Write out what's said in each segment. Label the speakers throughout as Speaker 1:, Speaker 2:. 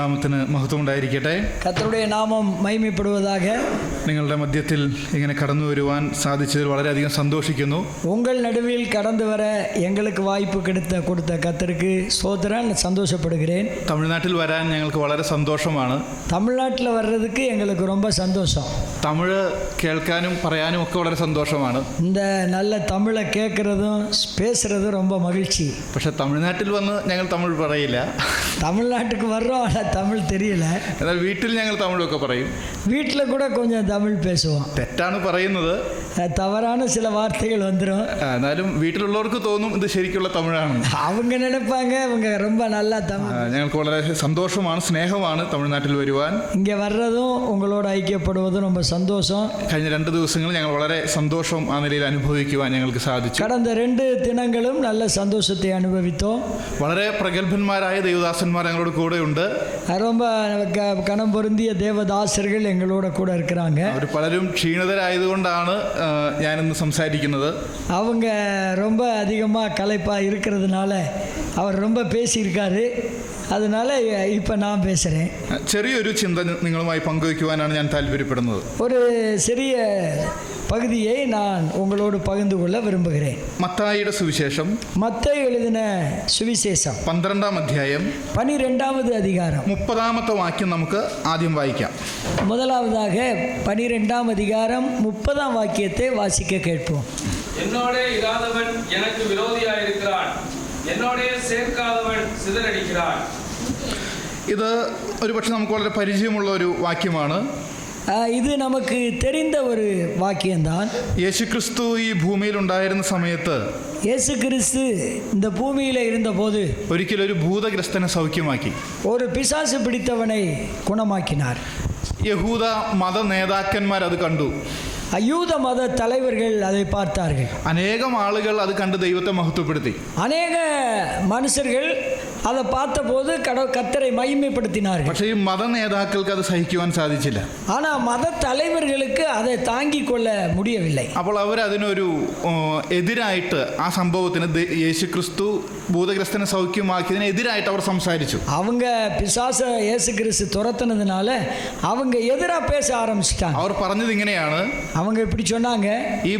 Speaker 1: നാമത്തിന് മഹത്വം ഉണ്ടായിരിക്കട്ടെ.
Speaker 2: കർത്തരുடைய നാമം മഹിமைப்படுவதாக.
Speaker 1: നിങ്ങളുടെ മധ്യത്തിൽ ഇങ്ങനെ കടന്നു വരുവാൻ സാധിച്ചതിൽ വളരെയധികം സന്തോഷിക്കുന്നു.
Speaker 2: உங்கள் நடுவில் கடந்து வர எங்களுக்கு வாய்ப்பு கொடுத்த கர்த்தருக்கு ஸ்தோத்திரம், சந்தோஷப்படுகிறேன்.
Speaker 1: തമിഴ്നാട്ടിൽ വരാൻ ഞങ്ങൾക്ക് വളരെ സന്തോഷമാണ്.
Speaker 2: தமிழ்நாட்டில் வர்றதுக்கு எங்களுக்கு ரொம்ப சந்தோஷம்.
Speaker 1: തമിഴ് കേൾക്കാനും പറയാനും ഒക്കെ വളരെ സന്തോഷമാണ്.
Speaker 2: இந்த நல்ல தமிழை கேட்குறதும் பேசுகிறதும் ரொம்ப மகிழ்ச்சி.
Speaker 1: പക്ഷെ തമിഴ്നാട്ടിൽ വന്ന് ഞങ്ങൾ തമിഴ് പറയില്ല.
Speaker 2: தமிழ்நாட்டுக்கு வர்றோம், ஆனால் தமிழ் தெரியல.
Speaker 1: എന്നാൽ വീട്ടിൽ ഞങ്ങൾ തമിഴൊക്കെ പറയും.
Speaker 2: வீட்டில் கூட கொஞ்சம் தமிழ் பேசுவோம்.
Speaker 1: തെറ്റാണ് പറയുന്നത്,
Speaker 2: தவறான சில வார்த்தைகள் வந்துடும்.
Speaker 1: എന്നാലും വീട്ടിലുള്ളവർക്ക് തോന്നും ഇത് ശരിക്കുള്ള തമിഴാണ്.
Speaker 2: அவங்க நினைப்பாங்க இவங்க ரொம்ப நல்லா தமிழ்.
Speaker 1: ഞങ്ങൾക്ക് വളരെ സന്തോഷമാണ്, സ്നേഹമാണ് തമിഴ്നാട്ടിൽ വരുവാൻ.
Speaker 2: இங்கே வர்றதும் உங்களோட ஐக்கியப்படுவதும் ரொம்ப சந்தோஷம்.
Speaker 1: കഴിഞ്ഞ 2 ദിവസങ്ങൾ ഞങ്ങൾ വളരെ സന്തോഷം ആ നിലയിൽ അനുഭവിക്കുവാൻ ഞങ്ങൾക്ക് സാധിച്ചു.
Speaker 2: கடந்த 2 தினங்களும் நல்ல சந்தோஷத்தை அனுபவித்தோம்.
Speaker 1: വളരെ പ്രഗത്ഭന്മാരായ ദൈവദാസന്മാർ ഞങ്ങളുടെ കൂടെ ഉണ്ട്.
Speaker 2: ரொம்ப கணம் பொருந்திய தேவதாசர்கள் எங்களோட கூட இருக்கிறாங்க.
Speaker 1: അവർ പലരും ക്ഷീണിതരായതുകൊണ്ടാണ് ഞാനിന്ന് സംസാരിക്കുന്നത്.
Speaker 2: அவங்க ரொம்ப அதிகமாக களைப்பாக இருக்கிறதுனால அவர் ரொம்ப பேசியிருக்காரு. அதனால இப்போ நான் பேசுகிறேன்.
Speaker 1: ചെറിയൊരു ചിന്ത നിങ്ങളുമായി പങ്കുവയ്ക്കുവാനാണ് ഞാൻ താല്പര്യപ്പെടുന്നത്.
Speaker 2: ஒரு சிறிய பகுதியை நான் உங்களோடு பகிர்ந்து கொள்ள விரும்புகிறேன்.
Speaker 1: മത്തായിയുടെ സുവിശേഷം
Speaker 2: மத்தேயு எழுதின சுவிசேஷம்
Speaker 1: 12-ാം അധ്യായം
Speaker 2: 12வது அதிகாரம்
Speaker 1: 30-ാമത്തെ വാക്യം നമുക്ക് ആദ്യം വായിക്കാം.
Speaker 2: முதலாவதாக 12ஆம் அதிகாரம் 30ஆம் வாக்கியத்தை வாசிக்க கேட்போம்.
Speaker 3: என்னோடே இராதவன் எனக்கு விரோதியாயிருக்கிறான், என்னோடே சேர்க்காதவன் சிதறடிக்கிறான்.
Speaker 1: ഇത് ഒരുപക്ഷെ നമുക്ക് വളരെ പരിചയമുള്ള ഒരു വാക്യമാണ്.
Speaker 2: இது நமக்கு தெரிந்த ஒரு வாக்கியம்தான்.
Speaker 1: യേശുക്രിസ്തു ഈ ഭൂമിയിൽ ഉണ്ടായിരുന്ന സമയത്ത്
Speaker 2: இயேசு கிறிஸ்து இந்த பூமியில் இருந்தபோது
Speaker 1: ഒരിക്കലൊരു ഭൂതഗ്രസ്തനെ സൗഖ്യമാക്കി.
Speaker 2: ஒரு பிசாசு பிடித்தவனை குணமாக்கினார்.
Speaker 1: യഹൂദ മത നേതാക്കന്മാർ അത് കണ്ടു.
Speaker 2: யூத மத தலைவர்கள் அதை பார்த்தார்கள்.
Speaker 1: അനേകം ആളുകൾ അത് കണ്ട് ദൈവത്തെ മഹത്വപ്പെടുത്തി.
Speaker 2: அநேக மனுஷர்கள் அதை பார்த்தபோது கர்த்தரை மகிமைப்படுத்தினார்கள்.
Speaker 1: പക്ഷേ ഈ മത നേതാക്കൾക്ക് അത് സഹിക്കുവാൻ സാധിച്ചില്ല.
Speaker 2: ஆனால் മത தலைவர்களுக்கு அதை தாங்கிக் கொள்ள முடியவில்லை.
Speaker 1: അപ്പോൾ അവരതിനൊരു എതിരായിട്ട് ആ സംഭവത്തിന് യേശുക്രിസ്തു ഭൂതഗ്രസ്തനെ സൗഖ്യമാക്കിയതിന് എതിരായിട്ട് അവർ സംസാരിച്ചു.
Speaker 2: அவங்க பிசாச இயேசு கிறிஸ்து துரத்துனதுனால அவங்க எதிராக பேச ஆரம்பிச்சிட்டாங்க.
Speaker 1: അവർ പറഞ്ഞത് ഇങ്ങനെയാണ്,
Speaker 2: அவங்க இப்படி சொன்னாங்க,
Speaker 1: ഈ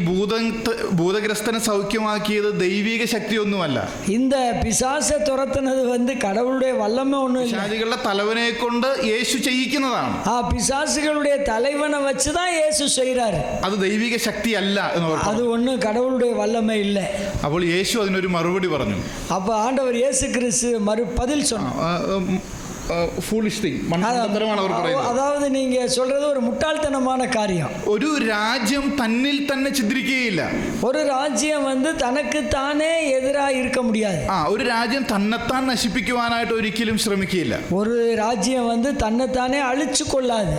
Speaker 1: ഭൂതഗ്രസ്തനെ സൗഖ്യമാക്കിയത് ദൈവിക ശക്തിയൊന്നുമല്ല,
Speaker 2: இந்த பிசாச துரத்துனது கடவுளுடைய வல்லமை ஒன்றும் இல்லை,
Speaker 1: പിശാചുകളുടെ തലവനെ കൊണ്ട് യേശു ചെയ്യിക്കുന്നതാണ്.
Speaker 2: பிசாசுகளுடைய தலைவனை வச்சுதான் இயேசு செய்யறாரு.
Speaker 1: അത് ദൈവിക ശക്തി അല്ല എന്ന് അവർ
Speaker 2: அது
Speaker 1: പറഞ്ഞു.
Speaker 2: ஒன்றும் கடவுளுடைய வல்லமை இல்லை.
Speaker 1: അപ്പോൾ യേശു അതിനൊരു മറുപടി പറഞ്ഞു.
Speaker 2: அப்ப ஆண்டவர் இயேசு கிறிஸ்து பதில் சொன்னார்.
Speaker 1: ഫൂളിഷ് തിങ്, മണ്ടത്തരമാണ് അവർ പറയുന്നത്.
Speaker 2: அதாவது நீங்க சொல்றது ஒரு முட்டாள்தனமான காரியம்.
Speaker 1: ഒരു രാജ്യം തന്നിൽ തന്നെ ഛിദ്രിക്കുകയില്ല.
Speaker 2: ஒரு ராஜ்யம் தனக்கு தானே எதிராக இருக்க முடியாது.
Speaker 1: ഒരു രാജ്യം തന്നെത്താൻ നശിപ്പിക്കുവാനായിട്ട് ഒരിക്കലും ശ്രമിക്കുകയില്ല.
Speaker 2: ஒரு ராஜ்யம் தன்னைத்தானே அழிச்சு கொள்ளாது.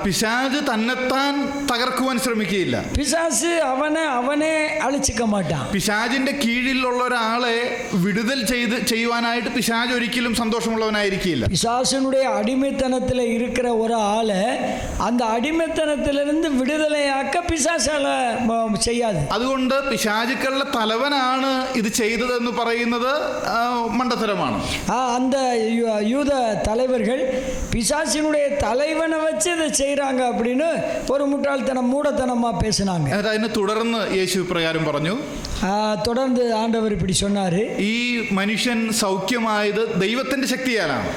Speaker 1: പിശാച് തന്നെത്താൻ തകർക്കുവാൻ ശ്രമിക്കുകയില്ല.
Speaker 2: பிசாசு அவனே அழிச்சுக்க மாட்டான்.
Speaker 1: പിശാചിന്റെ കീഴിലുള്ള ഒരാളെ വിടുതൽ ചെയ്യുവാനായിട്ട് പിശാച് ഒരിക്കലും സന്തോഷമുള്ളവനായിരിക്കില്ല.
Speaker 2: பிசாசனுடைய அடிமைத்தனத்தில் இருக்கிற ஒரு ஆளை அந்த அடிமைத்தனத்திலிருந்து விடுதலையாக்க பிசாசால செய்யாது.
Speaker 1: അതുകൊണ്ട് പിശാചുക്കളുടെ തലവനാണ് ഇത് ചെയ്തതെന്ന് പറയുന്നത് മണ്ടത്തരമാണ്.
Speaker 2: அந்த யூத தலைவர்கள் பிசாசினுடைய தலைவனை வச்சு இதை செய்கிறாங்க அப்படின்னு ஒரு மூடத்தனமாக பேசினாங்க.
Speaker 1: അതിനെ തുടർന്ന് യേശു പ്രകാരം പറഞ്ഞു,
Speaker 2: தொடர்ந்து ஆண்டவர் இப்படி சொன்னார்,
Speaker 1: ഈ മനുഷ്യൻ സൗഖ്യമായത് ദൈവത്തിന്റെ ശക്തിയാലാണ്.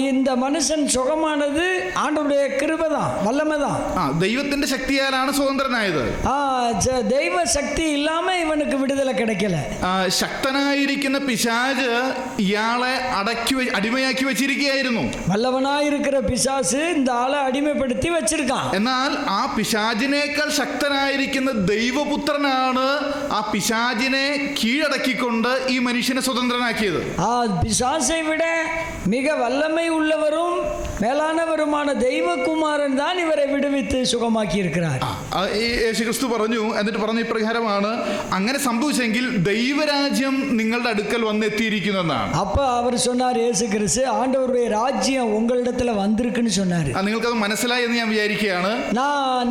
Speaker 2: இந்த மனுஷன் சுகமானது ஆண்டவருடைய கிருபை தான், வல்லமை தான்.
Speaker 1: ദൈവത്തിന്റെ ശക്തിയാലാണ് സ്വതന്ത്രനായത്.
Speaker 2: தெய்வ சக்தி இல்லாம இவனுக்கு விடுதலை கிடைக்கல.
Speaker 1: ശക്തനായിരിക്കുന്ന പിശാച് ഇയാളെ അടിമയാക്കി വെച്ചിരിക്കുകയായിരുന്നു.
Speaker 2: வல்லவனாயிருக்கிற பிசாசு இந்த ஆளை அடிமைப்படுத்தி வச்சிருக்கான்.
Speaker 1: എന്നാൽ ആ പിശാചിനേക്കാൾ ശക്തനായിരിക്കുന്ന ദൈവപുത്രനാണ് ആ പിശാചിനെ കീഴടക്കിക്കൊണ്ട് ഈ മനുഷ്യനെ സ്വതന്ത്രനാക്കിയത്.
Speaker 2: பிசாசை விட மிக வல்லமை உள்ளவரும் மேலானவருமான தெய்வகுமாரன் தான் இவரை விடுவித்து சுகமாக்கி இருக்கிறார்.
Speaker 1: ഈ യേശുക്രിസ്തു പറഞ്ഞു, എന്നിട്ട് പറഞ്ഞ ഇപ്രകാരമാണ്, അങ്ങനെ സംഭവിച്ചെങ്കിൽ ദൈവരാജ്യം നിങ്ങളുടെ അടുക്കൽ വന്നെത്തിയിരിക്കുന്നതാണ്.
Speaker 2: அப்ப அவர் சொன்னார், இயேசு கிறிஸ்து, ஆண்டவருடைய ராஜ்யம் உங்களிடத்துல வந்திருக்குன்னு சொன்னார்.
Speaker 1: നിങ്ങൾക്കത് മനസ്സിലായി എന്ന് ഞാൻ വിചാരിക്കുകയാണ്.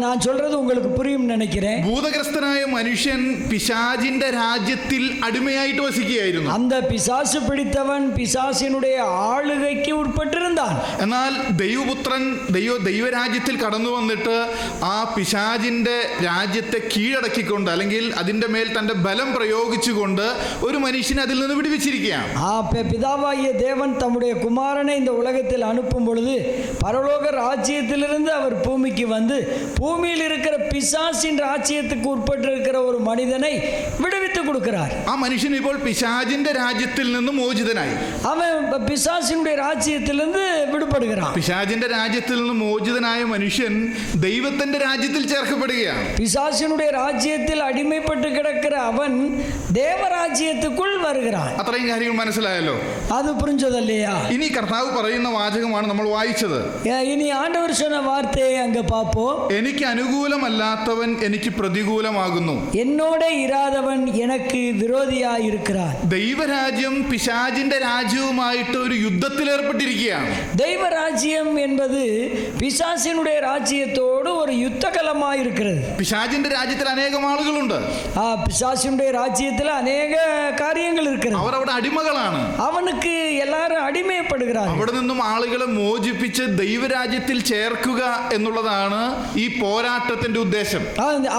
Speaker 2: நான் சொல்றது உங்களுக்கு புரியும் நினைக்கிறேன்.
Speaker 1: ഭൂതഗ്രസ്തനായ മനുഷ്യൻ പിശാചിന്റെ രാജ്യത്തിൽ അടിമയായിട്ട് വസിക്കുകയായിരുന്നു.
Speaker 2: அந்த பிசாசு பிடித்தவன் பிசாசினுடைய ആളുകയ്ക്ക് ഉൾപ്പെട്ടിരുந்தான்.
Speaker 1: എന്നാൽ ദൈവപുത്രൻ ദൈവരാജ്യത്തിൽ കടന്നു വന്നിട്ട് ആ പിശാചിന്റെ രാജ്യത്തെ കീഴടക്കിക്കൊണ്ട്, അല്ലെങ്കിൽ അതിന്റെ മേൽ തന്റെ ബലം പ്രയോഗിച്ചുകൊണ്ട് ഒരു മനുഷ്യനെ അതിൽ നിന്ന് വിടുവിച്ചിരിക്കുകയാണ്.
Speaker 2: பிதாவாகிய தேவன் தம்முடைய குமாரனை இந்த உலகத்தில் அனுப்பும் பொழுது பரலோக ராஜ்யத்திலிருந்து அவர் பூமிக்கு வந்து பூமியில் இருக்கிற பிசாசின் ராஜ்யத்துக்கு உட்பட்டிருக்கிற ஒரு மனிதனை விடுவித்து கொடுக்கிறார்.
Speaker 1: ആ മനുഷ്യൻ ഇപ്പോൾ പിശാചിന്റെ രാജ്യത്തിൽ നിന്ന് മോചിതനായി.
Speaker 2: அவன் பிசாசினுடைய ராஜ்யத்திலிருந்து விடுபடுகிறான்.
Speaker 1: പിശാചിന്റെ രാജ്യത്തിൽ നിന്ന് മോചിതനായ മനുഷ്യൻ ദൈവത്തിന്റെ രാജ്യത്തിൽ ചേർക്കപ്പെടുകയാണ്.
Speaker 2: பிசாசினுடைய ராஜ்யத்தில் அடிமைப்பட்டு கிடக்கிற அவன் தேவராஜ்யத்துக்குள் வருகிறான்.
Speaker 1: അത്രയും കാര്യങ്ങൾ മനസ്സിലായല്ലോ.
Speaker 2: அது புரிஞ்சதில்லையா?
Speaker 1: ഇനി കർത്താവ് പറയുന്ന വാചകമാണ് നമ്മൾ വായിച്ചത്.
Speaker 2: இனி ஆண்டவர் சொன்ன வார்த்தையை அங்க பார்ப்போம்.
Speaker 1: എനിക്ക് അനുകൂലമല്ലാത്തവൻ എനിക്ക് പ്രതികൂലമാകുന്നു.
Speaker 2: என்னோட இராதவன் எனக்கு விரோதியாய் இருக்கிறான்.
Speaker 1: ദൈവരാജ്യം പിശാചിന്റെ രാജ്യവുമായിട്ട് ഒരു യുദ്ധത്തിൽ ഏർപ്പെട്ടിരിക്കുകയാണ്.
Speaker 2: தெய்வராஜ்யம் என்பது பிசாசினுடைய ராஜ்யத்தோடு ஒரு யுத்தகலமாய் இருக்கிறது.
Speaker 1: പിശാചിന്റെ രാജ്യത്തിൽ അനേകം ആളുകളുണ്ട്.
Speaker 2: பிசாசினுடைய ராஜ்யத்தில் அநேக காரியங்கள் இருக்கிறது.
Speaker 1: അവർ അവിടെ അടിമകളാണ്.
Speaker 2: அவனுக்கு எல்லாரும் அடிமைப்படுகிறார்கள்.
Speaker 1: അവിടെ നിന്നും ആളുകളെ മോചിപ്പിച്ച് ദൈവരാജ്യത്തിൽ ചേർക്കുക എന്നുള്ളതാണ് ഈ പോരാട്ടത്തിന്റെ ഉദ്ദേശം.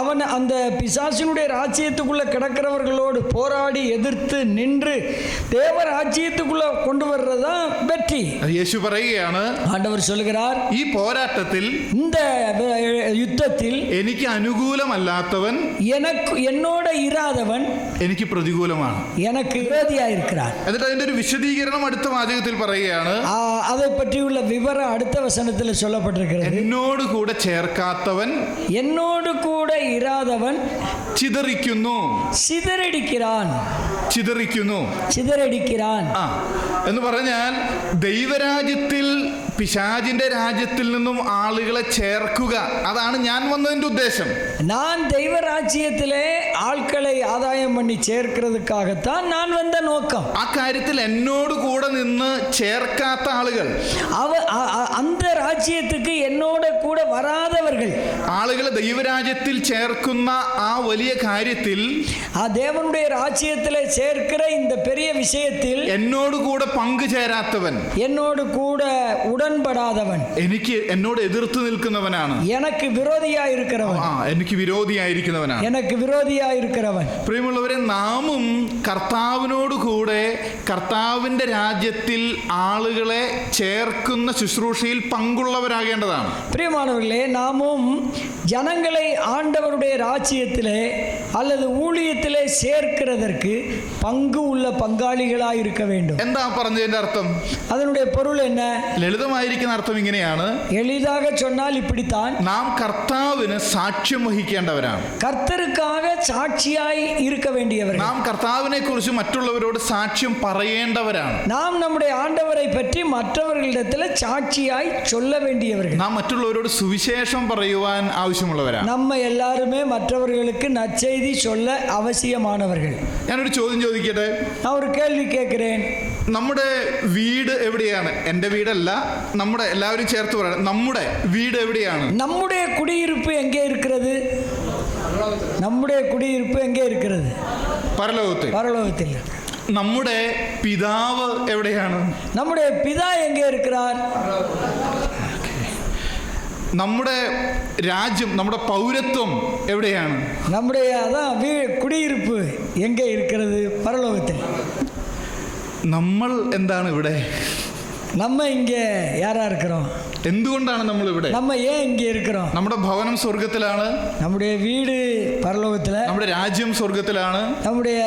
Speaker 2: அவன் அந்த பிசாசினுடைய ராஜ்யத்துக்குள்ள கிடக்கிறவர்களோடு போராடி எதிர்த்து நின்று தேவராஜ்யத்துக்குள்ள கொண்டு வர்றதா வெற்றி.
Speaker 1: യേശു പറയുകയാണ്,
Speaker 2: ஆண்டவர் சொல்கிறார்,
Speaker 1: ഈ പോരാട്ടത്തിൽ,
Speaker 2: இந்த யுத்தத்தில்
Speaker 1: എനിക്ക് അനുകൂലമല്ലാത്തവൻ
Speaker 2: என்னோட இராதவன்
Speaker 1: എനിക്ക് പ്രതികൂലമാണ്,
Speaker 2: எனக்கு விரோதியாயிருக்கிறான்.
Speaker 1: എന്നിട്ട് അതിന്റെ ഒരു വിശദീകരണം അടുത്ത വാചകത്തിൽ പറയുകയാണ്,
Speaker 2: அதை பற்றியுள்ள விவரம் அடுத்த வசனத்தில் சொல்லப்பட்டிருக்கிறது.
Speaker 1: എന്നോട് കൂടെ ചേർക്കാത്തവൻ,
Speaker 2: என்னோடு கூட இராதவன்
Speaker 1: ചിതറിക്കുന്നു,
Speaker 2: ചിതറടിக்கிறான்.
Speaker 1: എന്ന് പറഞ്ഞാൽ ദൈവരാജ്യത്തിൽ പിശാചിന്റെ രാജ്യത്തിൽ നിന്നും ആളുകളെ ചേർക്കുക, അതാണ് ഞാൻ വന്നതിന്റെ ഉദ്ദേശം.
Speaker 2: நான் தெய்வராஜ்யத்திலே ஆட்களை ஆதாயம் பண்ணி சேர்க்கிறதுக்காகத்தான் நான் வந்த நோக்கம்.
Speaker 1: ആ കാര്യത്തിൽ എന്നോട് കൂടെ നിന്ന് ചേർക്കാത്ത ആളുകൾ,
Speaker 2: அந்த ராஜ்யத்துக்கு என்னோட கூட வராதவர்கள்,
Speaker 1: ആളുകളെ ദൈവരാജ്യത്തിൽ ചേർക്കുന്ന ആ വലിയ കാര്യത്തിൽ,
Speaker 2: தேவனுடைய ராஜ்யத்திலே சேர்க்கிற இந்த பெரிய விஷயத்தில்
Speaker 1: എന്നോട് കൂടെ പങ്കുചേരാത്തവൻ,
Speaker 2: என்னோடு கூட ഉടൻപടാதവൻ,
Speaker 1: എന്നോട് എതിർത്ത് നിൽക്കുന്നവനാണ്,
Speaker 2: எனக்கு விரோதியாயிருக்கிறவன்,
Speaker 1: എനിക്ക് വിരോധിയായിരിക്കുന്നവനാണ്. പ്രിയമുള്ളവരെ, നാമും കർത്താവിനോട് കൂടെ കർത്താവിന്റെ രാജ്യത്തിൽ ആളുകളെ ചേർക്കുന്ന ശുശ്രൂഷയിൽ പങ്കുള്ളവരാകേണ്ടതാണ്.
Speaker 2: பிரியமானவர்களே, நாமும் ஜனங்களை ஆண்டவருடைய ராஜ்யத்திலே அல்லது ஊழியத்திலே சேர்க்கிறதற்கு பங்கு உள்ள பங்காளிகளாய் இருக்க வேண்டும்.
Speaker 1: എന്താ പറഞ്ഞതിന്റെ അർത്ഥം?
Speaker 2: அதனுடைய பொருள் என்ன?
Speaker 1: ലളിതമായിരിക്കുന്ന അർത്ഥം ഇങ്ങനെയാണ്.
Speaker 2: எளிதாக சொன்னால் இப்படித்தான்,
Speaker 1: നാം കർത്താവിന് സാക്ഷ്യം വഹിക്കേണ്ടവരാണ്.
Speaker 2: கர்த்தருக்காக சாட்சியாய் இருக்க வேண்டியவர்கள்.
Speaker 1: നാം കർത്താവിനെ കുറിച്ച് മറ്റുള്ളവരോട് സാക്ഷ്യം പറയേണ്ടവരാണ്.
Speaker 2: நாம் நம்முடைய ஆண்டவரை பற்றி மற்றவர்களிடத்தில் சாட்சியாய் சொல்ல வேண்டியவர்கள்.
Speaker 1: നാം മറ്റുള്ളവരോട് സുവിശേഷം പറയുവാൻ ആവശ്യമുള്ളവരാണ്.
Speaker 2: நம்ம எல்லாருமே மற்றவர்களுக்கு நற்செய்தி சொல்ல அவசியமானவர்கள்.
Speaker 1: ഞാനൊരു ചോദ്യം ചോദിക്കട്ടെ?
Speaker 2: நான் ஒரு கேள்வி கேட்கிறேன்.
Speaker 1: നമ്മുടെ വീട് എവിടെയാണ്? എൻ്റെ വീടല്ല, നമ്മുടെ എല്ലാവരും ചേർത്ത് പറയണം, നമ്മുടെ വീട് എവിടെയാണ്?
Speaker 2: நம்முடைய குடியிருப்பு எங்கே இருக்கிறது? நம்முடைய குடியிருப்பு எங்கே இருக்கிறது? பரலோகத்தில்.
Speaker 1: നമ്മുടെ പിതാവ് എവിടെയാണ്?
Speaker 2: நம்முடைய பிதா எங்கே இருக்கிறார்?
Speaker 1: നമ്മുടെ രാജ്യം, നമ്മുടെ പൗരത്വം എവിടെയാണ്?
Speaker 2: நம்முடைய കുടിயிருപ്പ് എங்கே இருக்கிறது? பரலோகத்தில்.
Speaker 1: നമ്മൾ എന്താണ് ഇവിടെ?
Speaker 2: நம்ம இங்கே யாரா இருக்கிறோம்?
Speaker 1: എന്തുകൊണ്ടാണ് നമ്മൾ ഇവിടെ?
Speaker 2: நம்ம ஏன் இங்கே இருக்கிறோம்?
Speaker 1: നമ്മുടെ ഭവനം സ്വർഗത്തിലാണ്,
Speaker 2: நம்முடைய வீடு பரலோகத்தில்,
Speaker 1: നമ്മുടെ രാജ്യം സ്വർഗത്തിലാണ്,
Speaker 2: நம்முடைய